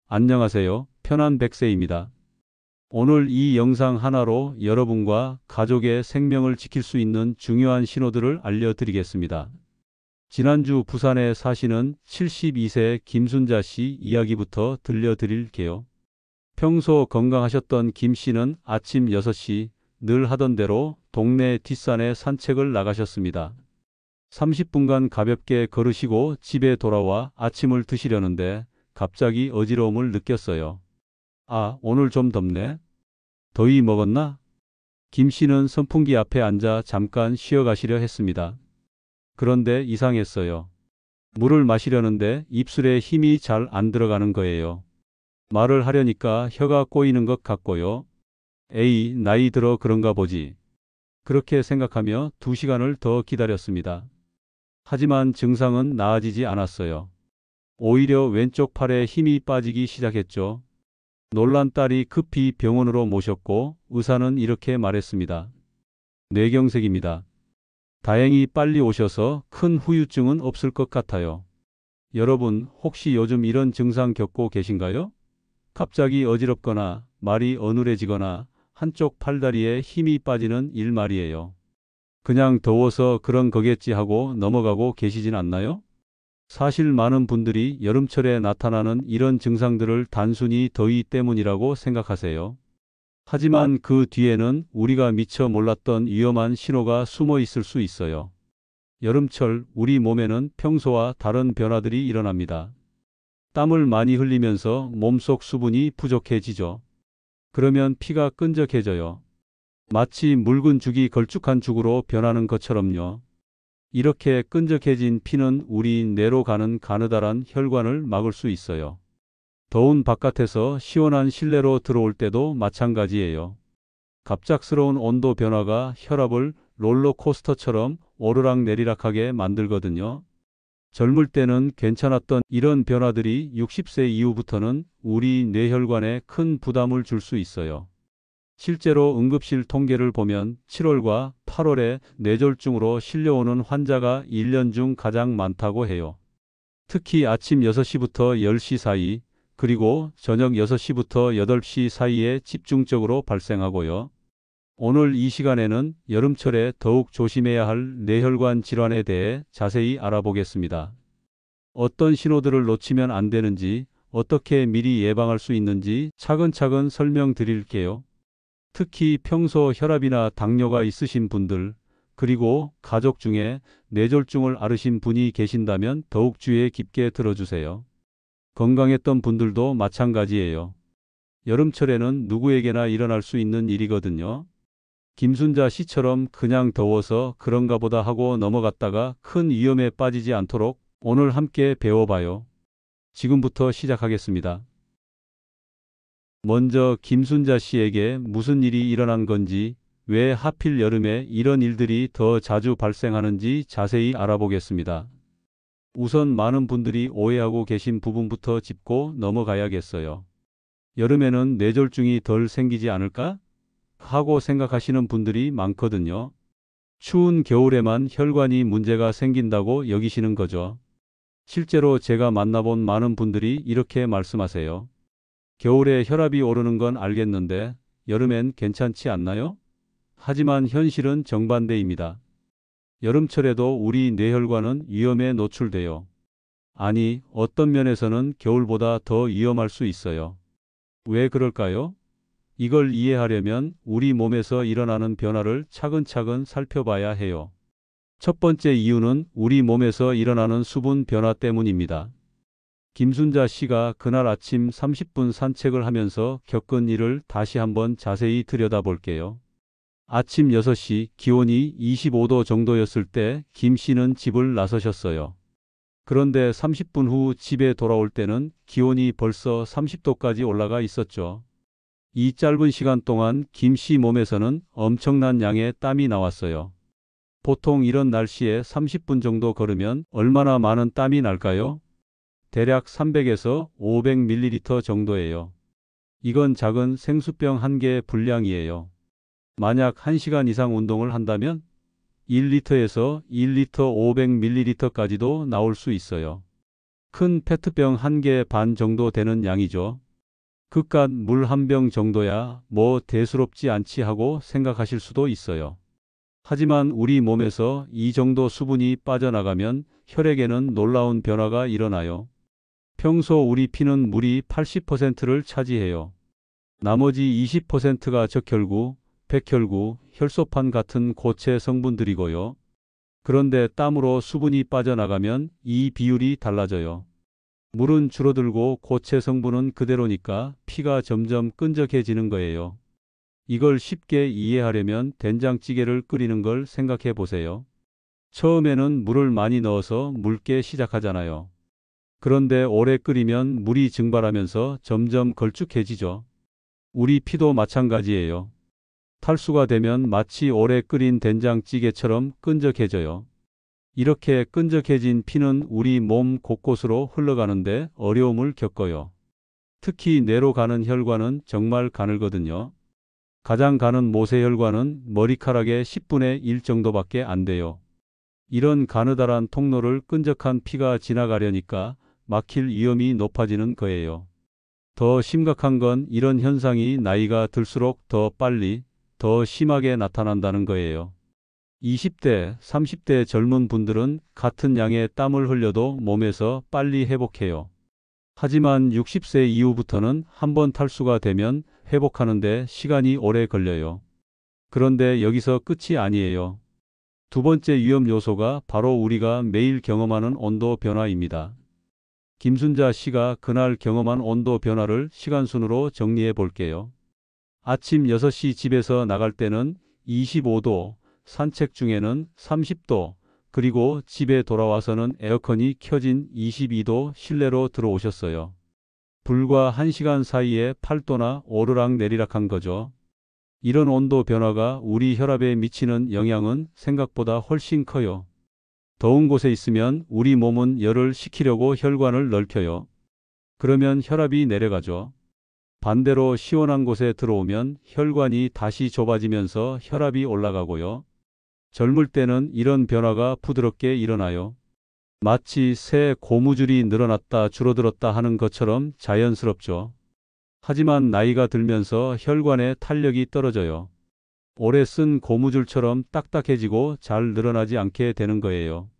안녕하세요. 편한 백세입니다. 오늘 이 영상 하나로 여러분과 가족의 생명을 지킬 수 있는 중요한 신호들을 알려드리겠습니다. 지난주 부산에 사시는 72세 김순자 씨 이야기부터 들려드릴게요. 평소 건강하셨던 김 씨는 아침 6시 늘 하던 대로 동네 뒷산에 산책을 나가셨습니다. 30분간 가볍게 걸으시고 집에 돌아와 아침을 드시려는데 갑자기 어지러움을 느꼈어요. 아, 오늘 좀 덥네. 더위 먹었나? 김 씨는 선풍기 앞에 앉아 잠깐 쉬어가시려 했습니다. 그런데 이상했어요. 물을 마시려는데 입술에 힘이 잘 안 들어가는 거예요. 말을 하려니까 혀가 꼬이는 것 같고요. 에이, 나이 들어 그런가 보지. 그렇게 생각하며 2시간을 더 기다렸습니다. 하지만 증상은 나아지지 않았어요. 오히려 왼쪽 팔에 힘이 빠지기 시작했죠. 놀란 딸이 급히 병원으로 모셨고 의사는 이렇게 말했습니다. 뇌경색입니다. 다행히 빨리 오셔서 큰 후유증은 없을 것 같아요. 여러분, 혹시 요즘 이런 증상 겪고 계신가요? 갑자기 어지럽거나 말이 어눌해지거나 한쪽 팔다리에 힘이 빠지는 일 말이에요. 그냥 더워서 그런 거겠지 하고 넘어가고 계시진 않나요? 사실 많은 분들이 여름철에 나타나는 이런 증상들을 단순히 더위 때문이라고 생각하세요. 하지만 그 뒤에는 우리가 미처 몰랐던 위험한 신호가 숨어 있을 수 있어요. 여름철 우리 몸에는 평소와 다른 변화들이 일어납니다. 땀을 많이 흘리면서 몸속 수분이 부족해지죠. 그러면 피가 끈적해져요. 마치 묽은 죽이 걸쭉한 죽으로 변하는 것처럼요. 이렇게 끈적해진 피는 우리 뇌로 가는 가느다란 혈관을 막을 수 있어요. 더운 바깥에서 시원한 실내로 들어올 때도 마찬가지예요. 갑작스러운 온도 변화가 혈압을 롤러코스터처럼 오르락내리락하게 만들거든요. 젊을 때는 괜찮았던 이런 변화들이 60세 이후부터는 우리 뇌혈관에 큰 부담을 줄 수 있어요. 실제로 응급실 통계를 보면 7월과 8월에 뇌졸중으로 실려오는 환자가 1년 중 가장 많다고 해요. 특히 아침 6시부터 10시 사이, 그리고 저녁 6시부터 8시 사이에 집중적으로 발생하고요. 오늘 이 시간에는 여름철에 더욱 조심해야 할 뇌혈관 질환에 대해 자세히 알아보겠습니다. 어떤 신호들을 놓치면 안 되는지, 어떻게 미리 예방할 수 있는지 차근차근 설명드릴게요. 특히 평소 혈압이나 당뇨가 있으신 분들, 그리고 가족 중에 뇌졸중을 앓으신 분이 계신다면 더욱 주의 깊게 들어주세요. 건강했던 분들도 마찬가지예요. 여름철에는 누구에게나 일어날 수 있는 일이거든요. 김순자 씨처럼 그냥 더워서 그런가 보다 하고 넘어갔다가 큰 위험에 빠지지 않도록 오늘 함께 배워봐요. 지금부터 시작하겠습니다. 먼저 김순자 씨에게 무슨 일이 일어난 건지, 왜 하필 여름에 이런 일들이 더 자주 발생하는지 자세히 알아보겠습니다. 우선 많은 분들이 오해하고 계신 부분부터 짚고 넘어가야겠어요. 여름에는 뇌졸중이 덜 생기지 않을까? 하고 생각하시는 분들이 많거든요. 추운 겨울에만 혈관이 문제가 생긴다고 여기시는 거죠. 실제로 제가 만나본 많은 분들이 이렇게 말씀하세요. 겨울에 혈압이 오르는 건 알겠는데 여름엔 괜찮지 않나요? 하지만 현실은 정반대입니다. 여름철에도 우리 뇌혈관은 위험에 노출돼요. 아니, 어떤 면에서는 겨울보다 더 위험할 수 있어요. 왜 그럴까요? 이걸 이해하려면 우리 몸에서 일어나는 변화를 차근차근 살펴봐야 해요. 첫 번째 이유는 우리 몸에서 일어나는 수분 변화 때문입니다. 김순자 씨가 그날 아침 30분 산책을 하면서 겪은 일을 다시 한번 자세히 들여다볼게요. 아침 6시 기온이 25도 정도였을 때 김 씨는 집을 나서셨어요. 그런데 30분 후 집에 돌아올 때는 기온이 벌써 30도까지 올라가 있었죠. 이 짧은 시간 동안 김 씨 몸에서는 엄청난 양의 땀이 나왔어요. 보통 이런 날씨에 30분 정도 걸으면 얼마나 많은 땀이 날까요? 대략 300에서 500ml 정도예요. 이건 작은 생수병 한 개의 분량이에요. 만약 1시간 이상 운동을 한다면 1리터에서 1리터 500ml까지도 나올 수 있어요. 큰 페트병 1개 반 정도 되는 양이죠. 그깟 물 1병 정도야 뭐 대수롭지 않지 하고 생각하실 수도 있어요. 하지만 우리 몸에서 이 정도 수분이 빠져나가면 혈액에는 놀라운 변화가 일어나요. 평소 우리 피는 물이 80%를 차지해요. 나머지 20%가 적혈구, 백혈구, 혈소판 같은 고체 성분들이고요. 그런데 땀으로 수분이 빠져나가면 이 비율이 달라져요. 물은 줄어들고 고체 성분은 그대로니까 피가 점점 끈적해지는 거예요. 이걸 쉽게 이해하려면 된장찌개를 끓이는 걸 생각해 보세요. 처음에는 물을 많이 넣어서 묽게 시작하잖아요. 그런데 오래 끓이면 물이 증발하면서 점점 걸쭉해지죠. 우리 피도 마찬가지예요. 탈수가 되면 마치 오래 끓인 된장찌개처럼 끈적해져요. 이렇게 끈적해진 피는 우리 몸 곳곳으로 흘러가는데 어려움을 겪어요. 특히 뇌로 가는 혈관은 정말 가늘거든요. 가장 가는 모세혈관은 머리카락의 10분의 1 정도밖에 안 돼요. 이런 가느다란 통로를 끈적한 피가 지나가려니까 막힐 위험이 높아지는 거예요. 더 심각한 건 이런 현상이 나이가 들수록 더 빨리, 더 심하게 나타난다는 거예요. 20대, 30대 젊은 분들은 같은 양의 땀을 흘려도 몸에서 빨리 회복해요. 하지만 60세 이후부터는 한번 탈수가 되면 회복하는데 시간이 오래 걸려요. 그런데 여기서 끝이 아니에요. 두 번째 위험 요소가 바로 우리가 매일 경험하는 온도 변화입니다. 김순자 씨가 그날 경험한 온도 변화를 시간순으로 정리해 볼게요. 아침 6시 집에서 나갈 때는 25도, 산책 중에는 30도, 그리고 집에 돌아와서는 에어컨이 켜진 22도 실내로 들어오셨어요. 불과 1시간 사이에 8도나 오르락 내리락한 거죠. 이런 온도 변화가 우리 혈압에 미치는 영향은 생각보다 훨씬 커요. 더운 곳에 있으면 우리 몸은 열을 식히려고 혈관을 넓혀요. 그러면 혈압이 내려가죠. 반대로 시원한 곳에 들어오면 혈관이 다시 좁아지면서 혈압이 올라가고요. 젊을 때는 이런 변화가 부드럽게 일어나요. 마치 새 고무줄이 늘어났다 줄어들었다 하는 것처럼 자연스럽죠. 하지만 나이가 들면서 혈관의 탄력이 떨어져요. 오래 쓴 고무줄처럼 딱딱해지고 잘 늘어나지 않게 되는 거예요.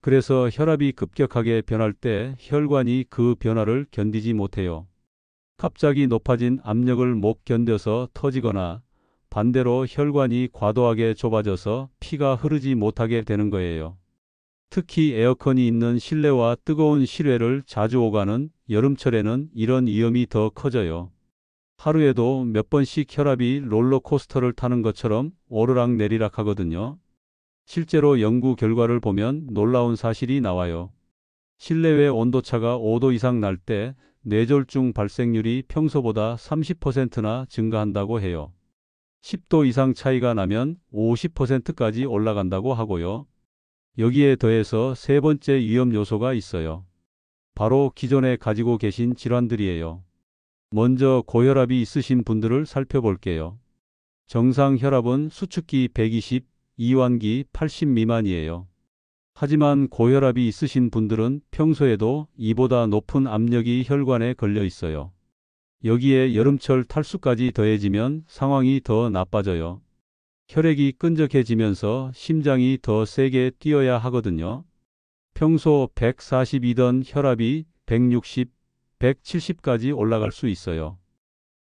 그래서 혈압이 급격하게 변할 때 혈관이 그 변화를 견디지 못해요. 갑자기 높아진 압력을 못 견뎌서 터지거나 반대로 혈관이 과도하게 좁아져서 피가 흐르지 못하게 되는 거예요. 특히 에어컨이 있는 실내와 뜨거운 실외를 자주 오가는 여름철에는 이런 위험이 더 커져요. 하루에도 몇 번씩 혈압이 롤러코스터를 타는 것처럼 오르락 내리락 하거든요. 실제로 연구 결과를 보면 놀라운 사실이 나와요. 실내외 온도차가 5도 이상 날 때 뇌졸중 발생률이 평소보다 30%나 증가한다고 해요. 10도 이상 차이가 나면 50%까지 올라간다고 하고요. 여기에 더해서 세 번째 위험 요소가 있어요. 바로 기존에 가지고 계신 질환들이에요. 먼저 고혈압이 있으신 분들을 살펴볼게요. 정상 혈압은 수축기 120, 이완기 80 미만이에요. 하지만 고혈압이 있으신 분들은 평소에도 이보다 높은 압력이 혈관에 걸려 있어요. 여기에 여름철 탈수까지 더해지면 상황이 더 나빠져요. 혈액이 끈적해지면서 심장이 더 세게 뛰어야 하거든요. 평소 142던 혈압이 160, 170까지 올라갈 수 있어요.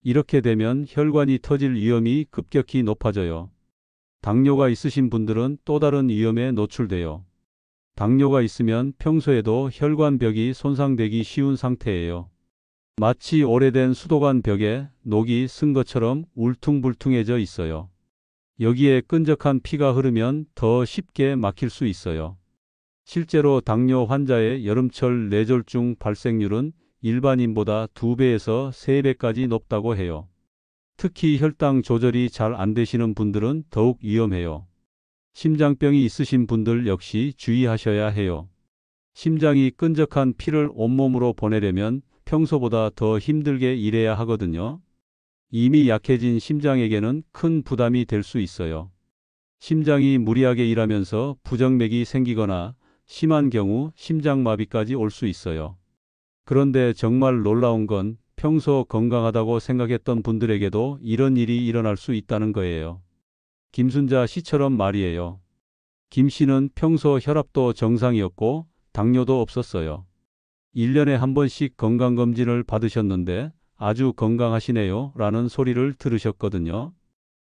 이렇게 되면 혈관이 터질 위험이 급격히 높아져요. 당뇨가 있으신 분들은 또 다른 위험에 노출돼요. 당뇨가 있으면 평소에도 혈관벽이 손상되기 쉬운 상태예요. 마치 오래된 수도관 벽에 녹이 쓴 것처럼 울퉁불퉁해져 있어요. 여기에 끈적한 피가 흐르면 더 쉽게 막힐 수 있어요. 실제로 당뇨 환자의 여름철 뇌졸중 발생률은 일반인보다 2배에서 3배까지 높다고 해요. 특히 혈당 조절이 잘 안 되시는 분들은 더욱 위험해요. 심장병이 있으신 분들 역시 주의하셔야 해요. 심장이 끈적한 피를 온몸으로 보내려면 평소보다 더 힘들게 일해야 하거든요. 이미 약해진 심장에게는 큰 부담이 될 수 있어요. 심장이 무리하게 일하면서 부정맥이 생기거나 심한 경우 심장마비까지 올 수 있어요. 그런데 정말 놀라운 건 평소 건강하다고 생각했던 분들에게도 이런 일이 일어날 수 있다는 거예요. 김순자 씨처럼 말이에요. 김 씨는 평소 혈압도 정상이었고 당뇨도 없었어요. 1년에 한 번씩 건강검진을 받으셨는데 아주 건강하시네요 라는 소리를 들으셨거든요.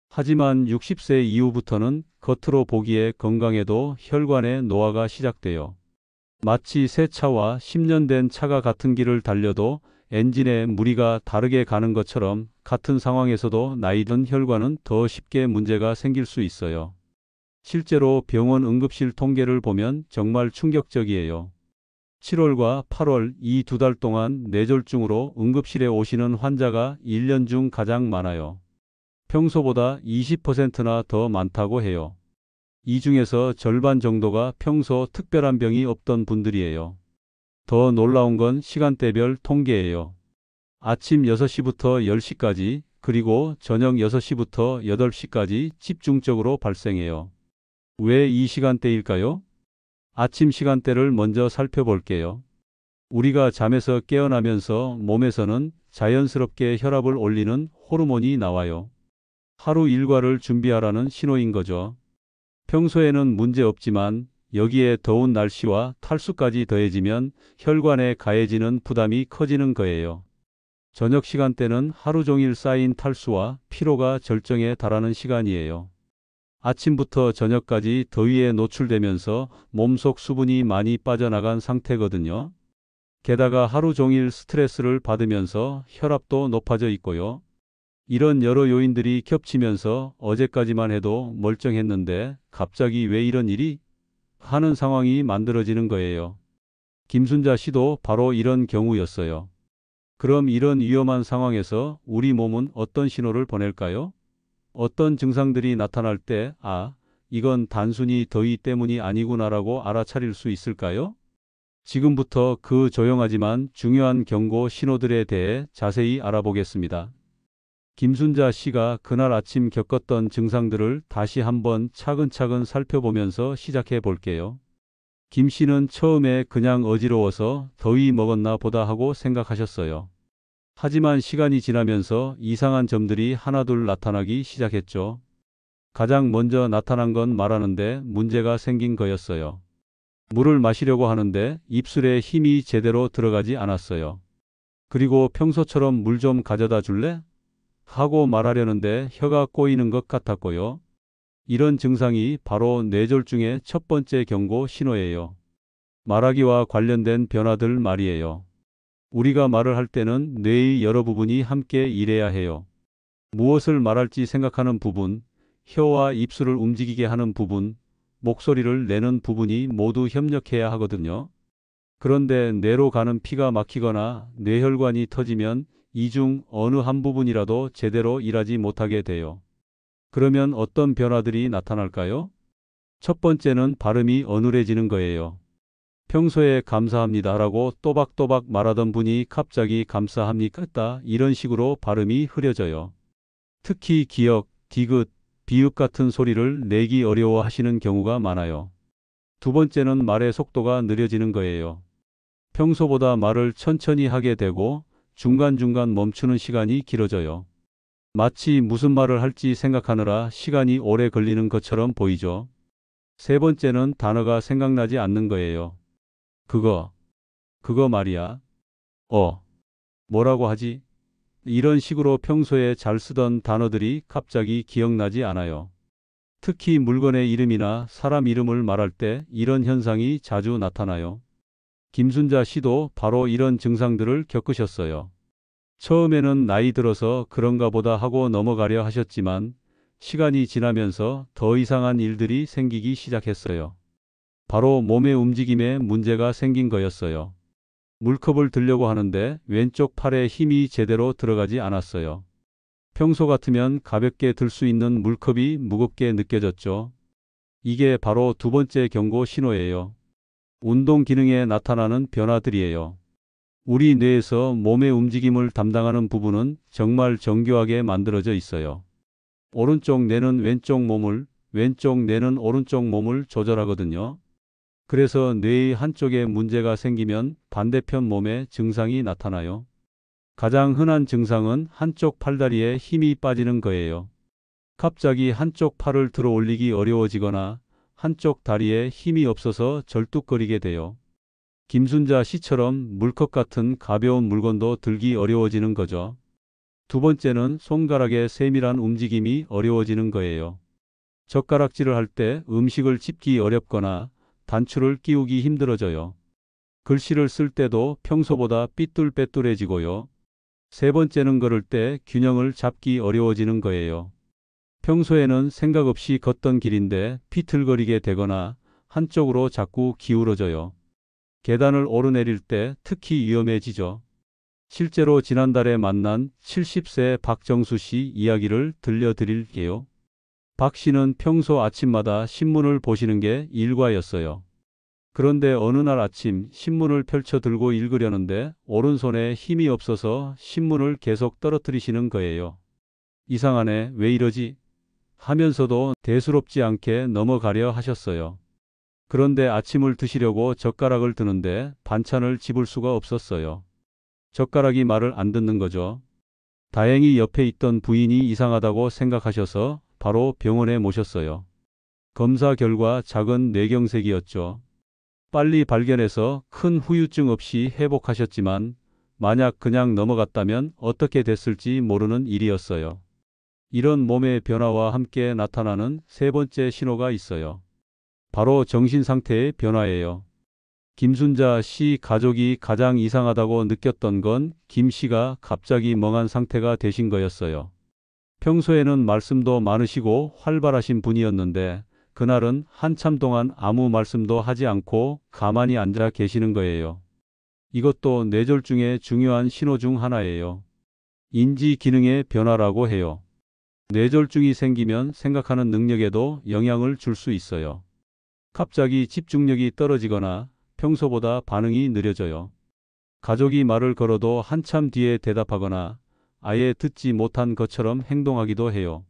하지만 60세 이후부터는 겉으로 보기에 건강해도 혈관에 노화가 시작돼요. 마치 새 차와 10년 된 차가 같은 길을 달려도 엔진에 무리가 다르게 가는 것처럼 같은 상황에서도 나이 든 혈관은 더 쉽게 문제가 생길 수 있어요. 실제로 병원 응급실 통계를 보면 정말 충격적이에요. 7월과 8월 이 2달 동안 뇌졸중으로 응급실에 오시는 환자가 1년 중 가장 많아요. 평소보다 20%나 더 많다고 해요. 이 중에서 절반 정도가 평소 특별한 병이 없던 분들이에요. 더 놀라운 건 시간대별 통계예요. 아침 6시부터 10시까지 그리고 저녁 6시부터 8시까지 집중적으로 발생해요. 왜 이 시간대일까요? 아침 시간대를 먼저 살펴볼게요. 우리가 잠에서 깨어나면서 몸에서는 자연스럽게 혈압을 올리는 호르몬이 나와요. 하루 일과를 준비하라는 신호인 거죠. 평소에는 문제 없지만 여기에 더운 날씨와 탈수까지 더해지면 혈관에 가해지는 부담이 커지는 거예요. 저녁 시간대는 하루 종일 쌓인 탈수와 피로가 절정에 달하는 시간이에요. 아침부터 저녁까지 더위에 노출되면서 몸속 수분이 많이 빠져나간 상태거든요. 게다가 하루 종일 스트레스를 받으면서 혈압도 높아져 있고요. 이런 여러 요인들이 겹치면서 어제까지만 해도 멀쩡했는데 갑자기 왜 이런 일이? 하는 상황이 만들어지는 거예요. 김순자 씨도 바로 이런 경우였어요. 그럼 이런 위험한 상황에서 우리 몸은 어떤 신호를 보낼까요? 어떤 증상들이 나타날 때, 이건 단순히 더위 때문이 아니구나라고 알아차릴 수 있을까요? 지금부터 그 조용하지만 중요한 경고 신호들에 대해 자세히 알아보겠습니다. 김순자 씨가 그날 아침 겪었던 증상들을 다시 한번 차근차근 살펴보면서 시작해 볼게요. 김 씨는 처음에 그냥 어지러워서 더위 먹었나 보다 하고 생각하셨어요. 하지만 시간이 지나면서 이상한 점들이 하나둘 나타나기 시작했죠. 가장 먼저 나타난 건 말하는데 문제가 생긴 거였어요. 물을 마시려고 하는데 입술에 힘이 제대로 들어가지 않았어요. 그리고 평소처럼 물 좀 가져다 줄래? 하고 말하려는데 혀가 꼬이는 것 같았고요. 이런 증상이 바로 뇌졸중의 첫 번째 경고 신호예요. 말하기와 관련된 변화들 말이에요. 우리가 말을 할 때는 뇌의 여러 부분이 함께 일해야 해요. 무엇을 말할지 생각하는 부분, 혀와 입술을 움직이게 하는 부분, 목소리를 내는 부분이 모두 협력해야 하거든요. 그런데 뇌로 가는 피가 막히거나 뇌혈관이 터지면 이 중 어느 한 부분이라도 제대로 일하지 못하게 돼요. 그러면 어떤 변화들이 나타날까요? 첫 번째는 발음이 어눌해지는 거예요. 평소에 감사합니다라고 또박또박 말하던 분이 갑자기 감사합니까? 이런 식으로 발음이 흐려져요. 특히 기역, 디귿, 비읍 같은 소리를 내기 어려워 하시는 경우가 많아요. 두 번째는 말의 속도가 느려지는 거예요. 평소보다 말을 천천히 하게 되고 중간중간 멈추는 시간이 길어져요. 마치 무슨 말을 할지 생각하느라 시간이 오래 걸리는 것처럼 보이죠. 세 번째는 단어가 생각나지 않는 거예요. 그거 말이야. 뭐라고 하지? 이런 식으로 평소에 잘 쓰던 단어들이 갑자기 기억나지 않아요. 특히 물건의 이름이나 사람 이름을 말할 때 이런 현상이 자주 나타나요. 김순자 씨도 바로 이런 증상들을 겪으셨어요. 처음에는 나이 들어서 그런가 보다 하고 넘어가려 하셨지만 시간이 지나면서 더 이상한 일들이 생기기 시작했어요. 바로 몸의 움직임에 문제가 생긴 거였어요. 물컵을 들려고 하는데 왼쪽 팔에 힘이 제대로 들어가지 않았어요. 평소 같으면 가볍게 들 수 있는 물컵이 무겁게 느껴졌죠. 이게 바로 두 번째 경고 신호예요. 운동 기능에 나타나는 변화들이에요. 우리 뇌에서 몸의 움직임을 담당하는 부분은 정말 정교하게 만들어져 있어요. 오른쪽 뇌는 왼쪽 뇌는 오른쪽 몸을 조절하거든요. 그래서 뇌의 한쪽에 문제가 생기면 반대편 몸에 증상이 나타나요. 가장 흔한 증상은 한쪽 팔다리에 힘이 빠지는 거예요. 갑자기 한쪽 팔을 들어 올리기 어려워지거나 한쪽 다리에 힘이 없어서 절뚝거리게 돼요. 김순자 씨처럼 물컵 같은 가벼운 물건도 들기 어려워지는 거죠. 두 번째는 손가락의 세밀한 움직임이 어려워지는 거예요. 젓가락질을 할 때 음식을 집기 어렵거나 단추를 끼우기 힘들어져요. 글씨를 쓸 때도 평소보다 삐뚤빼뚤해지고요. 세 번째는 걸을 때 균형을 잡기 어려워지는 거예요. 평소에는 생각 없이 걷던 길인데 비틀거리게 되거나 한쪽으로 자꾸 기울어져요. 계단을 오르내릴 때 특히 위험해지죠. 실제로 지난달에 만난 70세 박정수 씨 이야기를 들려드릴게요. 박 씨는 평소 아침마다 신문을 보시는 게 일과였어요. 그런데 어느 날 아침 신문을 펼쳐 들고 읽으려는데 오른손에 힘이 없어서 신문을 계속 떨어뜨리시는 거예요. 이상하네, 왜 이러지? 하면서도 대수롭지 않게 넘어가려 하셨어요. 그런데 아침을 드시려고 젓가락을 드는데 반찬을 집을 수가 없었어요. 젓가락이 말을 안 듣는 거죠. 다행히 옆에 있던 부인이 이상하다고 생각하셔서 바로 병원에 모셨어요. 검사 결과 작은 뇌경색이었죠. 빨리 발견해서 큰 후유증 없이 회복하셨지만 만약 그냥 넘어갔다면 어떻게 됐을지 모르는 일이었어요. 이런 몸의 변화와 함께 나타나는 세 번째 신호가 있어요. 바로 정신 상태의 변화예요. 김순자 씨 가족이 가장 이상하다고 느꼈던 건 김 씨가 갑자기 멍한 상태가 되신 거였어요. 평소에는 말씀도 많으시고 활발하신 분이었는데 그날은 한참 동안 아무 말씀도 하지 않고 가만히 앉아 계시는 거예요. 이것도 뇌졸중의 중요한 신호 중 하나예요. 인지 기능의 변화라고 해요. 뇌졸중이 생기면 생각하는 능력에도 영향을 줄 수 있어요. 갑자기 집중력이 떨어지거나 평소보다 반응이 느려져요. 가족이 말을 걸어도 한참 뒤에 대답하거나 아예 듣지 못한 것처럼 행동하기도 해요.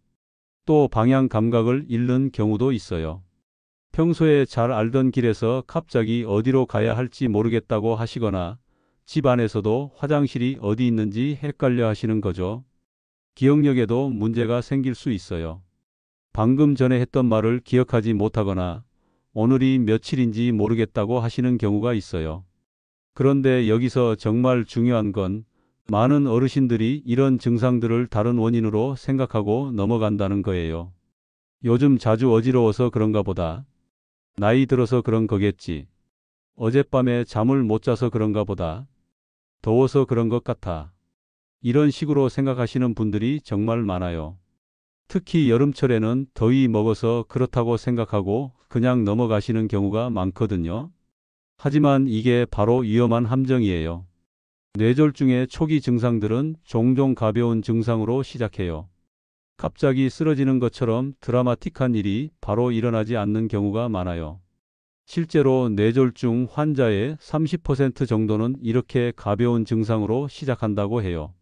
또 방향 감각을 잃는 경우도 있어요. 평소에 잘 알던 길에서 갑자기 어디로 가야 할지 모르겠다고 하시거나 집 안에서도 화장실이 어디 있는지 헷갈려 하시는 거죠. 기억력에도 문제가 생길 수 있어요. 방금 전에 했던 말을 기억하지 못하거나 오늘이 며칠인지 모르겠다고 하시는 경우가 있어요. 그런데 여기서 정말 중요한 건 많은 어르신들이 이런 증상들을 다른 원인으로 생각하고 넘어간다는 거예요. 요즘 자주 어지러워서 그런가 보다. 나이 들어서 그런 거겠지. 어젯밤에 잠을 못 자서 그런가 보다. 더워서 그런 것 같아. 이런 식으로 생각하시는 분들이 정말 많아요. 특히 여름철에는 더위 먹어서 그렇다고 생각하고 그냥 넘어가시는 경우가 많거든요. 하지만 이게 바로 위험한 함정이에요. 뇌졸중의 초기 증상들은 종종 가벼운 증상으로 시작해요. 갑자기 쓰러지는 것처럼 드라마틱한 일이 바로 일어나지 않는 경우가 많아요. 실제로 뇌졸중 환자의 30% 정도는 이렇게 가벼운 증상으로 시작한다고 해요.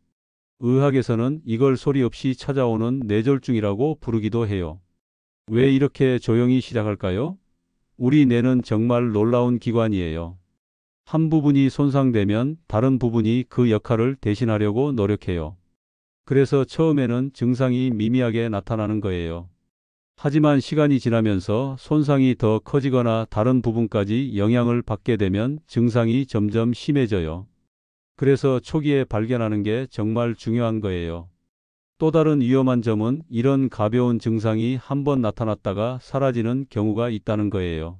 의학에서는 이걸 소리 없이 찾아오는 뇌졸중이라고 부르기도 해요. 왜 이렇게 조용히 시작할까요? 우리 뇌는 정말 놀라운 기관이에요. 한 부분이 손상되면 다른 부분이 그 역할을 대신하려고 노력해요. 그래서 처음에는 증상이 미미하게 나타나는 거예요. 하지만 시간이 지나면서 손상이 더 커지거나 다른 부분까지 영향을 받게 되면 증상이 점점 심해져요. 그래서 초기에 발견하는 게 정말 중요한 거예요. 또 다른 위험한 점은 이런 가벼운 증상이 한번 나타났다가 사라지는 경우가 있다는 거예요.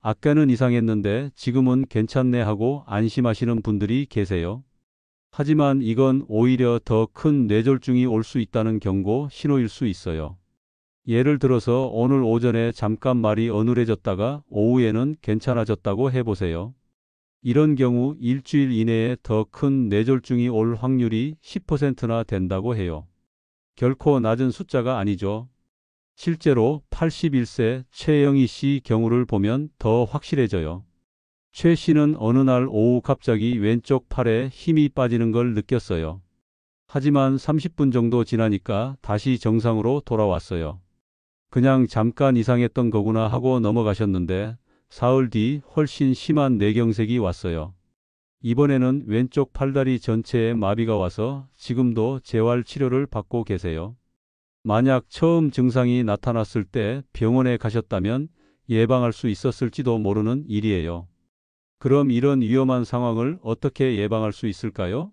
아까는 이상했는데 지금은 괜찮네 하고 안심하시는 분들이 계세요. 하지만 이건 오히려 더 큰 뇌졸중이 올 수 있다는 경고 신호일 수 있어요. 예를 들어서 오늘 오전에 잠깐 말이 어눌해졌다가 오후에는 괜찮아졌다고 해보세요. 이런 경우 일주일 이내에 더 큰 뇌졸중이 올 확률이 10%나 된다고 해요. 결코 낮은 숫자가 아니죠. 실제로 81세 최영희 씨 경우를 보면 더 확실해져요. 최 씨는 어느 날 오후 갑자기 왼쪽 팔에 힘이 빠지는 걸 느꼈어요. 하지만 30분 정도 지나니까 다시 정상으로 돌아왔어요. 그냥 잠깐 이상했던 거구나 하고 넘어가셨는데 사흘 뒤 훨씬 심한 뇌경색이 왔어요. 이번에는 왼쪽 팔다리 전체에 마비가 와서 지금도 재활 치료를 받고 계세요. 만약 처음 증상이 나타났을 때 병원에 가셨다면 예방할 수 있었을지도 모르는 일이에요. 그럼 이런 위험한 상황을 어떻게 예방할 수 있을까요?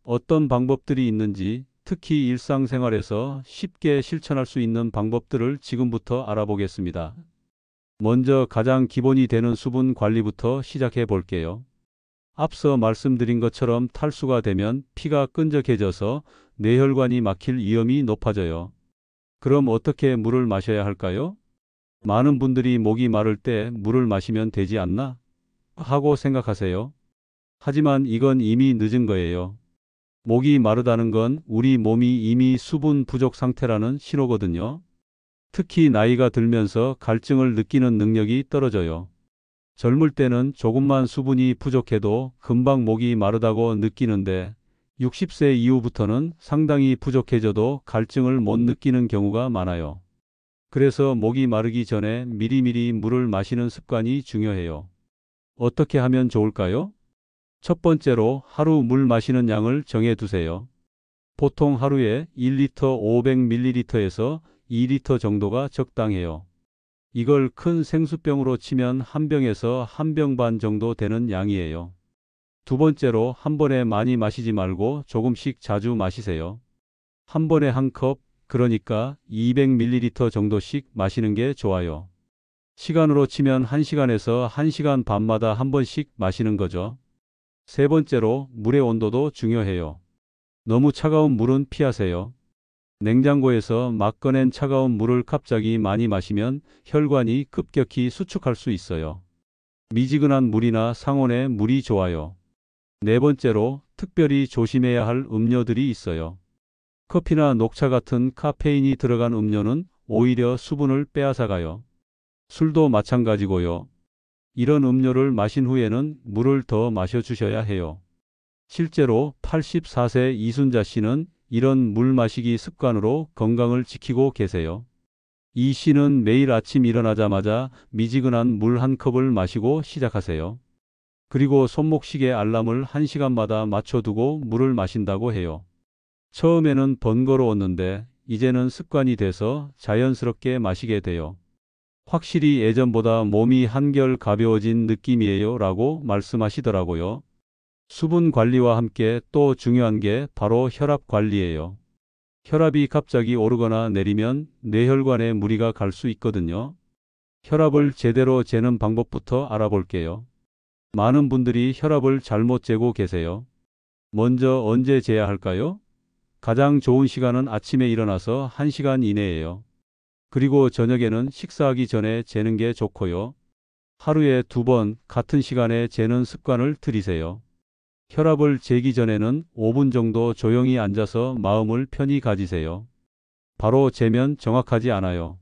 어떤 방법들이 있는지, 특히 일상생활에서 쉽게 실천할 수 있는 방법들을 지금부터 알아보겠습니다. 먼저 가장 기본이 되는 수분 관리부터 시작해 볼게요. 앞서 말씀드린 것처럼 탈수가 되면 피가 끈적해져서 뇌혈관이 막힐 위험이 높아져요. 그럼 어떻게 물을 마셔야 할까요? 많은 분들이 목이 마를 때 물을 마시면 되지 않나? 하고 생각하세요. 하지만 이건 이미 늦은 거예요. 목이 마르다는 건 우리 몸이 이미 수분 부족 상태라는 신호거든요. 특히 나이가 들면서 갈증을 느끼는 능력이 떨어져요. 젊을 때는 조금만 수분이 부족해도 금방 목이 마르다고 느끼는데 60세 이후부터는 상당히 부족해져도 갈증을 못 느끼는 경우가 많아요. 그래서 목이 마르기 전에 미리미리 물을 마시는 습관이 중요해요. 어떻게 하면 좋을까요? 첫 번째로 하루 물 마시는 양을 정해 두세요. 보통 하루에 1리터 500ml에서 2리터 정도가 적당해요. 이걸 큰 생수병으로 치면 한 병에서 한 병 반 정도 되는 양이에요. 두 번째로 한 번에 많이 마시지 말고 조금씩 자주 마시세요. 한 번에 한 컵, 그러니까 200ml 정도씩 마시는 게 좋아요. 시간으로 치면 1시간에서 1시간 반마다 한 번씩 마시는 거죠. 세 번째로 물의 온도도 중요해요. 너무 차가운 물은 피하세요. 냉장고에서 막 꺼낸 차가운 물을 갑자기 많이 마시면 혈관이 급격히 수축할 수 있어요. 미지근한 물이나 상온의 물이 좋아요. 네 번째로 특별히 조심해야 할 음료들이 있어요. 커피나 녹차 같은 카페인이 들어간 음료는 오히려 수분을 빼앗아가요. 술도 마찬가지고요. 이런 음료를 마신 후에는 물을 더 마셔주셔야 해요. 실제로 84세 이순자 씨는 이런 물 마시기 습관으로 건강을 지키고 계세요. 이 씨는 매일 아침 일어나자마자 미지근한 물 한 컵을 마시고 시작하세요. 그리고 손목시계 알람을 1시간마다 맞춰두고 물을 마신다고 해요. 처음에는 번거로웠는데 이제는 습관이 돼서 자연스럽게 마시게 돼요. 확실히 예전보다 몸이 한결 가벼워진 느낌이에요 라고 말씀하시더라고요. 수분 관리와 함께 또 중요한 게 바로 혈압 관리예요. 혈압이 갑자기 오르거나 내리면 뇌혈관에 무리가 갈 수 있거든요. 혈압을 제대로 재는 방법부터 알아볼게요. 많은 분들이 혈압을 잘못 재고 계세요. 먼저 언제 재야 할까요? 가장 좋은 시간은 아침에 일어나서 1시간 이내예요. 그리고 저녁에는 식사하기 전에 재는 게 좋고요. 하루에 2번 같은 시간에 재는 습관을 들이세요. 혈압을 재기 전에는 5분 정도 조용히 앉아서 마음을 편히 가지세요. 바로 재면 정확하지 않아요.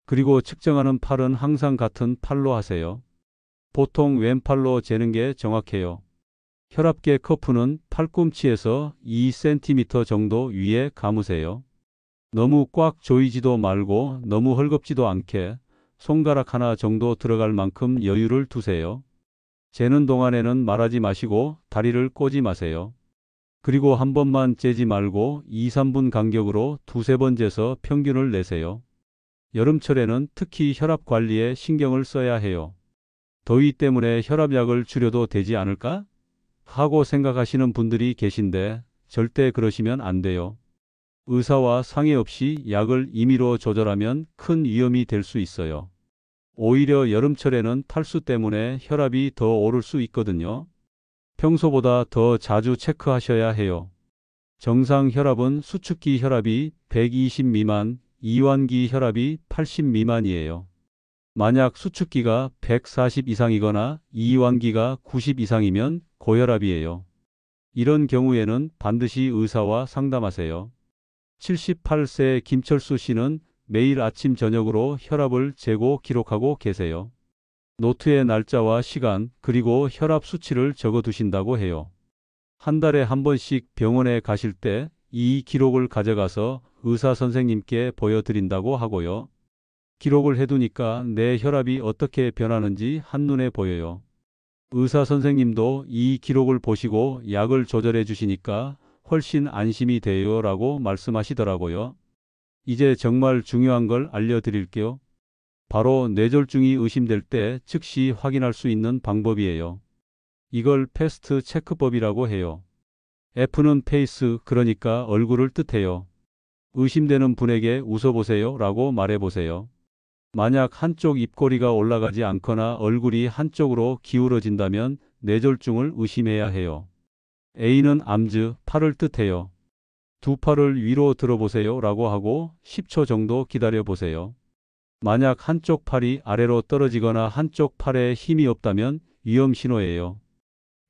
그리고 측정하는 팔은 항상 같은 팔로 하세요. 보통 왼팔로 재는 게 정확해요. 혈압계 커프는 팔꿈치에서 2cm 정도 위에 감으세요. 너무 꽉 조이지도 말고 너무 헐겁지도 않게 손가락 하나 정도 들어갈 만큼 여유를 두세요. 재는 동안에는 말하지 마시고 다리를 꼬지 마세요. 그리고 한 번만 재지 말고 2, 3분 간격으로 두세 번 재서 평균을 내세요. 여름철에는 특히 혈압 관리에 신경을 써야 해요. 더위 때문에 혈압약을 줄여도 되지 않을까? 하고 생각하시는 분들이 계신데 절대 그러시면 안 돼요. 의사와 상의 없이 약을 임의로 조절하면 큰 위험이 될 수 있어요. 오히려 여름철에는 탈수 때문에 혈압이 더 오를 수 있거든요. 평소보다 더 자주 체크하셔야 해요. 정상 혈압은 수축기 혈압이 120 미만, 이완기 혈압이 80 미만이에요. 만약 수축기가 140 이상이거나 이완기가 90 이상이면 고혈압이에요. 이런 경우에는 반드시 의사와 상담하세요. 78세 김철수 씨는 매일 아침 저녁으로 혈압을 재고 기록하고 계세요. 노트에 날짜와 시간 그리고 혈압 수치를 적어 두신다고 해요. 한 달에 한 번씩 병원에 가실 때 이 기록을 가져가서 의사 선생님께 보여드린다고 하고요. 기록을 해두니까 내 혈압이 어떻게 변하는지 한눈에 보여요. 의사 선생님도 이 기록을 보시고 약을 조절해 주시니까 훨씬 안심이 돼요 라고 말씀하시더라고요. 이제 정말 중요한 걸 알려드릴게요. 바로 뇌졸중이 의심될 때 즉시 확인할 수 있는 방법이에요. 이걸 패스트 체크법이라고 해요. F는 페이스, 그러니까 얼굴을 뜻해요. 의심되는 분에게 웃어보세요 라고 말해보세요. 만약 한쪽 입꼬리가 올라가지 않거나 얼굴이 한쪽으로 기울어진다면 뇌졸중을 의심해야 해요. A는 암즈, 팔을 뜻해요. 두 팔을 위로 들어보세요 라고 하고 10초 정도 기다려 보세요. 만약 한쪽 팔이 아래로 떨어지거나 한쪽 팔에 힘이 없다면 위험 신호예요.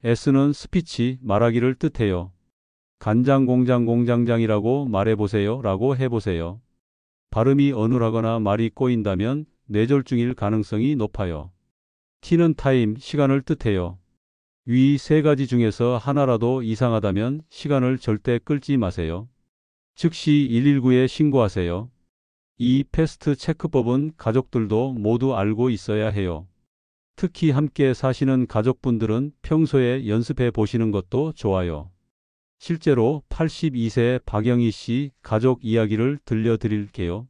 S는 스피치, 말하기를 뜻해요. 간장공장공장장이라고 말해보세요 라고 해보세요. 발음이 어눌하거나 말이 꼬인다면 뇌졸중일 가능성이 높아요. T는 타임, 시간을 뜻해요. 위 세 가지 중에서 하나라도 이상하다면 시간을 절대 끌지 마세요. 즉시 119에 신고하세요. 이 패스트 체크법은 가족들도 모두 알고 있어야 해요. 특히 함께 사시는 가족분들은 평소에 연습해 보시는 것도 좋아요. 실제로 82세 박영희 씨 가족 이야기를 들려드릴게요.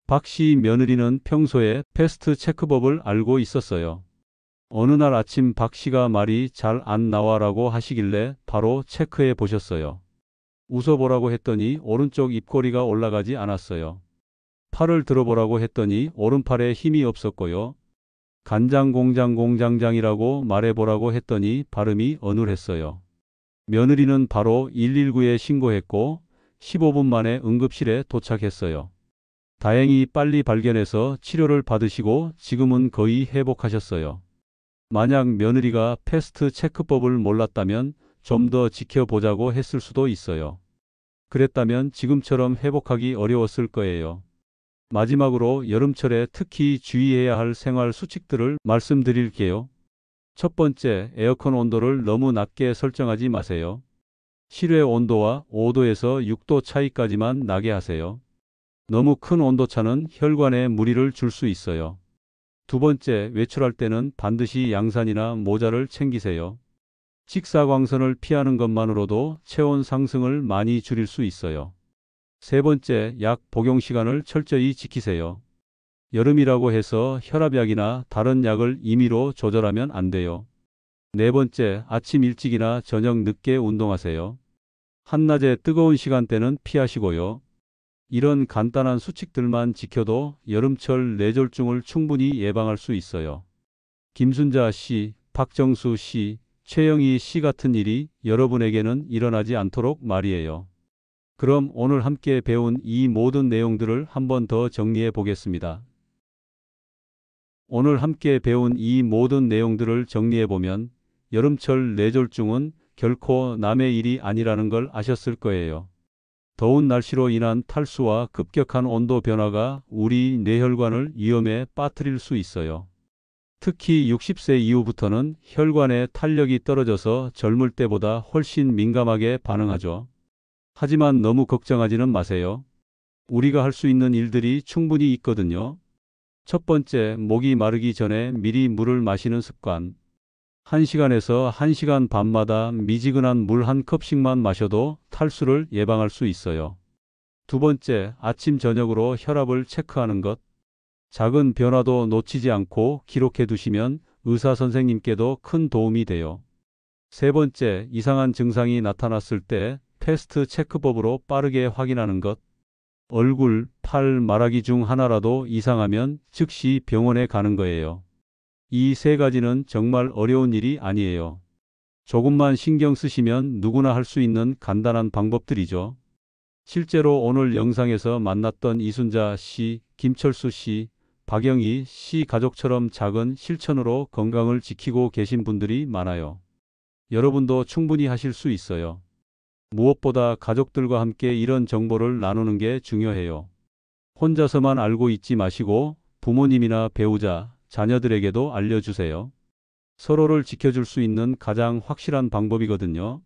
박 씨 며느리는 평소에 패스트 체크법을 알고 있었어요. 어느 날 아침 박 씨가 말이 잘 안 나와라고 하시길래 바로 체크해 보셨어요. 웃어보라고 했더니 오른쪽 입꼬리가 올라가지 않았어요. 팔을 들어보라고 했더니 오른팔에 힘이 없었고요. 간장공장공장장이라고 말해보라고 했더니 발음이 어눌했어요. 며느리는 바로 119에 신고했고 15분 만에 응급실에 도착했어요. 다행히 빨리 발견해서 치료를 받으시고 지금은 거의 회복하셨어요. 만약 며느리가 패스트 체크법을 몰랐다면 좀 더 지켜보자고 했을 수도 있어요. 그랬다면 지금처럼 회복하기 어려웠을 거예요. 마지막으로 여름철에 특히 주의해야 할 생활 수칙들을 말씀드릴게요. 첫 번째, 에어컨 온도를 너무 낮게 설정하지 마세요. 실외 온도와 5도에서 6도 차이까지만 나게 하세요. 너무 큰 온도차는 혈관에 무리를 줄 수 있어요. 두 번째, 외출할 때는 반드시 양산이나 모자를 챙기세요. 직사광선을 피하는 것만으로도 체온 상승을 많이 줄일 수 있어요. 세 번째, 약 복용 시간을 철저히 지키세요. 여름이라고 해서 혈압약이나 다른 약을 임의로 조절하면 안 돼요. 네 번째, 아침 일찍이나 저녁 늦게 운동하세요. 한낮에 뜨거운 시간대는 피하시고요. 이런 간단한 수칙들만 지켜도 여름철 뇌졸중을 충분히 예방할 수 있어요. 김순자 씨, 박정수 씨, 최영희 씨 같은 일이 여러분에게는 일어나지 않도록 말이에요. 그럼 오늘 함께 배운 이 모든 내용들을 한 번 더 정리해 보겠습니다. 오늘 함께 배운 이 모든 내용들을 정리해 보면 여름철 뇌졸중은 결코 남의 일이 아니라는 걸 아셨을 거예요. 더운 날씨로 인한 탈수와 급격한 온도 변화가 우리 뇌혈관을 위험에 빠뜨릴 수 있어요. 특히 60세 이후부터는 혈관의 탄력이 떨어져서 젊을 때보다 훨씬 민감하게 반응하죠. 하지만 너무 걱정하지는 마세요. 우리가 할 수 있는 일들이 충분히 있거든요. 첫 번째, 목이 마르기 전에 미리 물을 마시는 습관. 1시간에서 1시간 반마다 미지근한 물 한 컵씩만 마셔도 탈수를 예방할 수 있어요. 두 번째, 아침 저녁으로 혈압을 체크하는 것. 작은 변화도 놓치지 않고 기록해 두시면 의사 선생님께도 큰 도움이 돼요. 세 번째, 이상한 증상이 나타났을 때 패스트 체크법으로 빠르게 확인하는 것. 얼굴, 팔, 말하기 중 하나라도 이상하면 즉시 병원에 가는 거예요. 이 세 가지는 정말 어려운 일이 아니에요. 조금만 신경 쓰시면 누구나 할 수 있는 간단한 방법들이죠. 실제로 오늘 영상에서 만났던 이순자 씨, 김철수 씨, 박영희 씨 가족처럼 작은 실천으로 건강을 지키고 계신 분들이 많아요. 여러분도 충분히 하실 수 있어요. 무엇보다 가족들과 함께 이런 정보를 나누는 게 중요해요. 혼자서만 알고 있지 마시고 부모님이나 배우자, 자녀들에게도 알려주세요. 서로를 지켜줄 수 있는 가장 확실한 방법이거든요.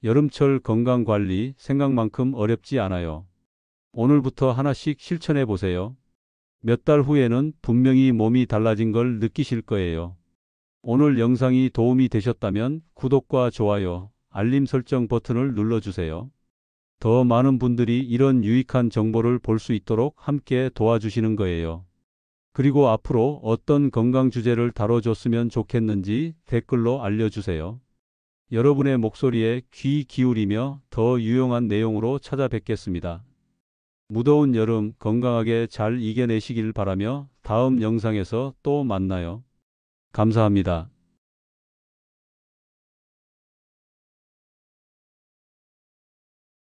여름철 건강관리 생각만큼 어렵지 않아요. 오늘부터 하나씩 실천해 보세요. 몇 달 후에는 분명히 몸이 달라진 걸 느끼실 거예요. 오늘 영상이 도움이 되셨다면 구독과 좋아요, 알림 설정 버튼을 눌러주세요. 더 많은 분들이 이런 유익한 정보를 볼 수 있도록 함께 도와주시는 거예요. 그리고 앞으로 어떤 건강 주제를 다뤄줬으면 좋겠는지 댓글로 알려주세요. 여러분의 목소리에 귀 기울이며 더 유용한 내용으로 찾아뵙겠습니다. 무더운 여름 건강하게 잘 이겨내시길 바라며 다음 영상에서 또 만나요. 감사합니다.